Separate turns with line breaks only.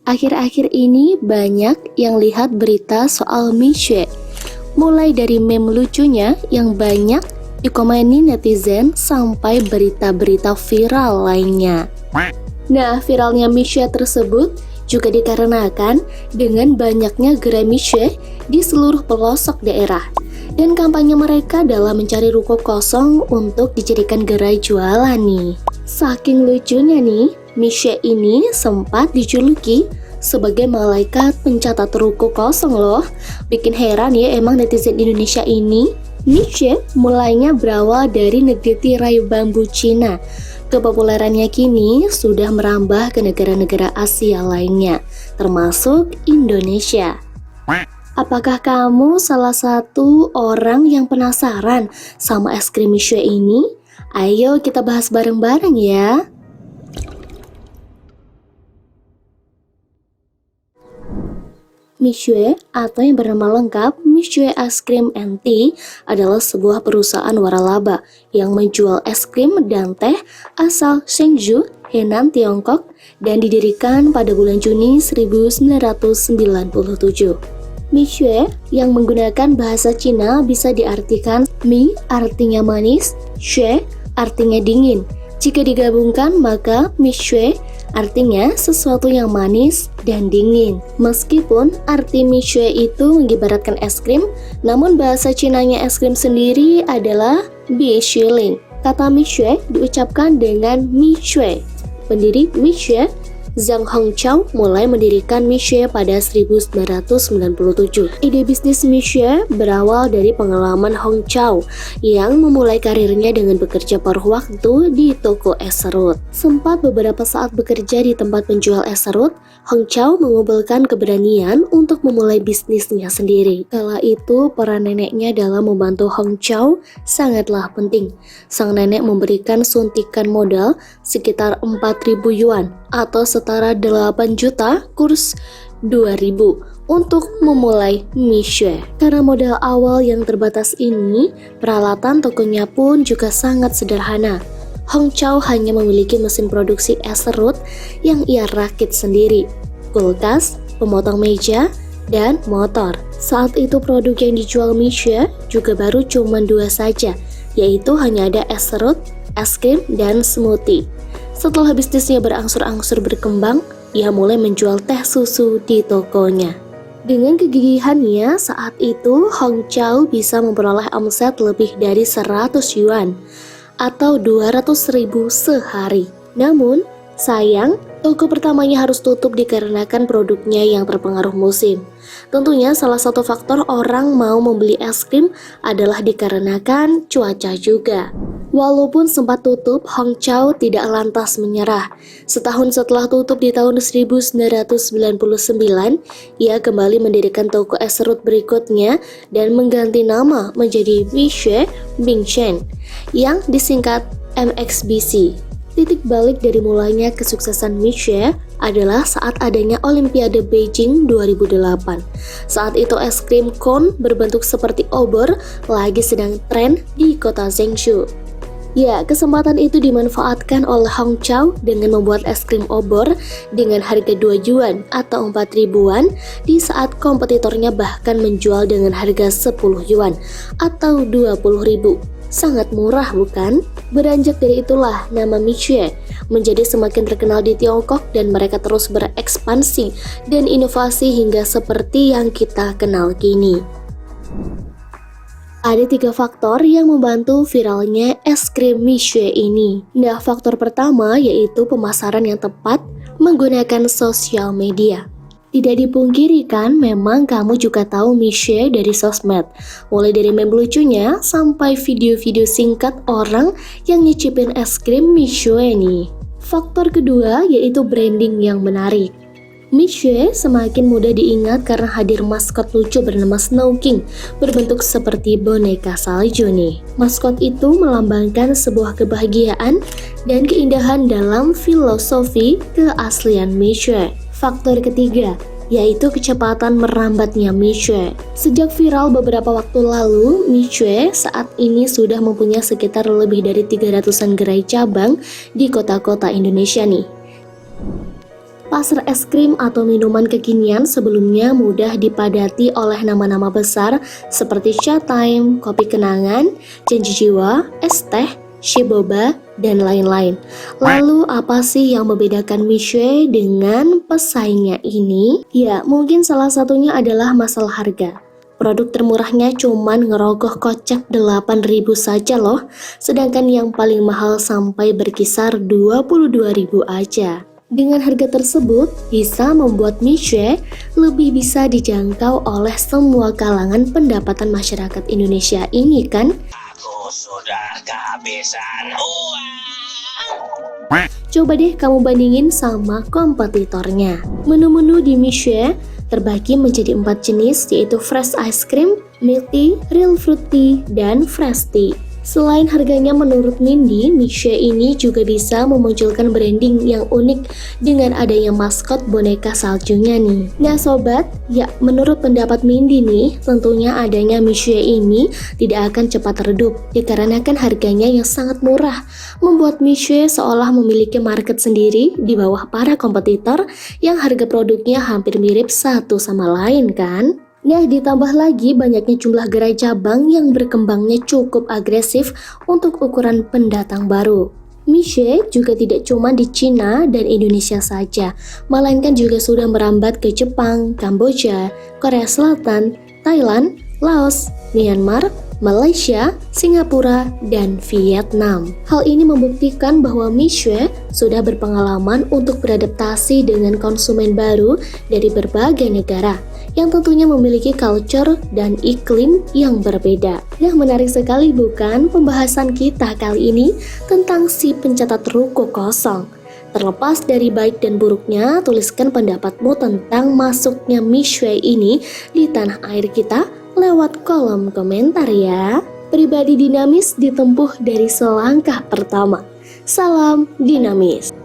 Akhir-akhir ini banyak yang lihat berita soal Mixue. Mulai dari meme lucunya yang banyak dikomeni netizen sampai berita-berita viral lainnya. Nah, viralnya Mixue tersebut juga dikarenakan dengan banyaknya gerai Mixue di seluruh pelosok daerah dan kampanye mereka dalam mencari ruko kosong untuk dijadikan gerai jualan nih. Saking lucunya nih, Mixue ini sempat dijuluki sebagai malaikat pencatat ruko kosong loh. Bikin heran ya emang netizen Indonesia ini. Mixue mulainya berawal dari negeri tirai bambu Cina. Kepopulerannya kini sudah merambah ke negara-negara Asia lainnya, termasuk Indonesia. Apakah kamu salah satu orang yang penasaran sama es krim Mixue ini? Ayo kita bahas bareng-bareng ya. Mixue atau yang bernama lengkap Mixue Ice Cream and Tea adalah sebuah perusahaan waralaba yang menjual es krim dan teh asal Hangzhou, Henan, Tiongkok dan didirikan pada bulan Juni 1997. Mixue yang menggunakan bahasa Cina bisa diartikan Mi artinya manis, Xue artinya dingin. Jika digabungkan maka Mixue artinya sesuatu yang manis dan dingin. Meskipun arti Mixue itu mengibaratkan es krim, namun bahasa Cinanya es krim sendiri adalah Bishilin. Kata Mixue diucapkan dengan Mixue. Pendiri Mixue, Zhang Hongqiao mulai mendirikan Mixue pada 1997. Ide bisnis Mixue berawal dari pengalaman Hongqiao yang memulai karirnya dengan bekerja paruh waktu di toko es serut. Sempat beberapa saat bekerja di tempat penjual es serut, Hongqiao mengumpulkan keberanian untuk memulai bisnisnya sendiri. Kala itu, peran neneknya dalam membantu Hongqiao sangatlah penting. Sang nenek memberikan suntikan modal sekitar 4.000 yuan atau setara 8 juta kurs 2000 untuk memulai Mixue. Karena modal awal yang terbatas ini, peralatan tokonya pun juga sangat sederhana. Hongqiao hanya memiliki mesin produksi es serut yang ia rakit sendiri, kulkas, pemotong meja, dan motor. Saat itu produk yang dijual Mixue juga baru cuma 2 saja, yaitu hanya ada es serut, es krim, dan smoothie. Setelah bisnisnya berangsur-angsur berkembang, ia mulai menjual teh susu di tokonya. Dengan kegigihannya, saat itu Hongqiao bisa memperoleh omset lebih dari 100 yuan atau 200.000 sehari. Namun, sayang, toko pertamanya harus tutup dikarenakan produknya yang terpengaruh musim. Tentunya salah satu faktor orang mau membeli es krim adalah dikarenakan cuaca juga. Walaupun sempat tutup, Hongqiao tidak lantas menyerah. Setahun setelah tutup di tahun 1999, ia kembali mendirikan toko es serut berikutnya dan mengganti nama menjadi Mixue Bingshen yang disingkat MXBC. Titik balik dari mulainya kesuksesan Mixue adalah saat adanya Olimpiade Beijing 2008. Saat itu es krim cone berbentuk seperti obor lagi sedang tren di kota Zhengzhou. Ya, kesempatan itu dimanfaatkan oleh Hongqiao dengan membuat es krim obor dengan harga 2 yuan atau 4 ribuan di saat kompetitornya bahkan menjual dengan harga 10 yuan atau 20 ribu. Sangat murah bukan? Beranjak dari itulah nama Mixue menjadi semakin terkenal di Tiongkok dan mereka terus berekspansi dan inovasi hingga seperti yang kita kenal kini. Ada 3 faktor yang membantu viralnya es krim Mixue ini. Nah, faktor pertama yaitu pemasaran yang tepat menggunakan sosial media. Tidak dipungkiri kan, memang kamu juga tahu Mixue dari sosmed. Mulai dari meme lucunya sampai video-video singkat orang yang nyicipin es krim Mixue nih. Faktor kedua yaitu branding yang menarik. Mixue semakin mudah diingat karena hadir maskot lucu bernama Snow King berbentuk seperti boneka salju nih. Maskot itu melambangkan sebuah kebahagiaan dan keindahan dalam filosofi keaslian Mixue. Faktor ketiga yaitu kecepatan merambatnya Mixue. Sejak viral beberapa waktu lalu, Mixue saat ini sudah mempunyai sekitar lebih dari 300-an gerai cabang di kota-kota Indonesia nih. Pasar es krim atau minuman kekinian sebelumnya mudah dipadati oleh nama-nama besar seperti Showtime, Kopi Kenangan, Janji Jiwa, es teh, Shiboba, dan lain-lain. Lalu apa sih yang membedakan Mixue dengan pesaingnya ini? Ya, mungkin salah satunya adalah masalah harga. Produk termurahnya cuman ngerogoh kocek 8.000 saja loh, sedangkan yang paling mahal sampai berkisar 22.000 aja. Dengan harga tersebut, bisa membuat Mixue lebih bisa dijangkau oleh semua kalangan pendapatan masyarakat Indonesia ini kan?
Aku sudah kehabisan uang.
Coba deh kamu bandingin sama kompetitornya. Menu-menu di Mixue terbagi menjadi 4 jenis, yaitu fresh ice cream, milk tea, real fruit tea, dan fresh tea. Selain harganya menurut Mindy, Mixue ini juga bisa memunculkan branding yang unik dengan adanya maskot boneka saljunya nih. Nah sobat, ya menurut pendapat Mindy nih, tentunya adanya Mixue ini tidak akan cepat redup dikarenakan harganya yang sangat murah, membuat Mixue seolah memiliki market sendiri di bawah para kompetitor yang harga produknya hampir mirip satu sama lain kan? Nah, ditambah lagi banyaknya jumlah gerai cabang yang berkembangnya cukup agresif untuk ukuran pendatang baru. Mixue juga tidak cuma di Cina dan Indonesia saja, melainkan juga sudah merambat ke Jepang, Kamboja, Korea Selatan, Thailand, Laos, Myanmar, Malaysia, Singapura, dan Vietnam. Hal ini membuktikan bahwa Mixue sudah berpengalaman untuk beradaptasi dengan konsumen baru dari berbagai negara yang tentunya memiliki culture dan iklim yang berbeda. Nah, menarik sekali bukan pembahasan kita kali ini tentang si pencatat ruko kosong. Terlepas dari baik dan buruknya, tuliskan pendapatmu tentang masuknya Mixue ini di tanah air kita lewat kolom komentar ya. Pribadi dinamis ditempuh dari selangkah pertama. Salam dinamis.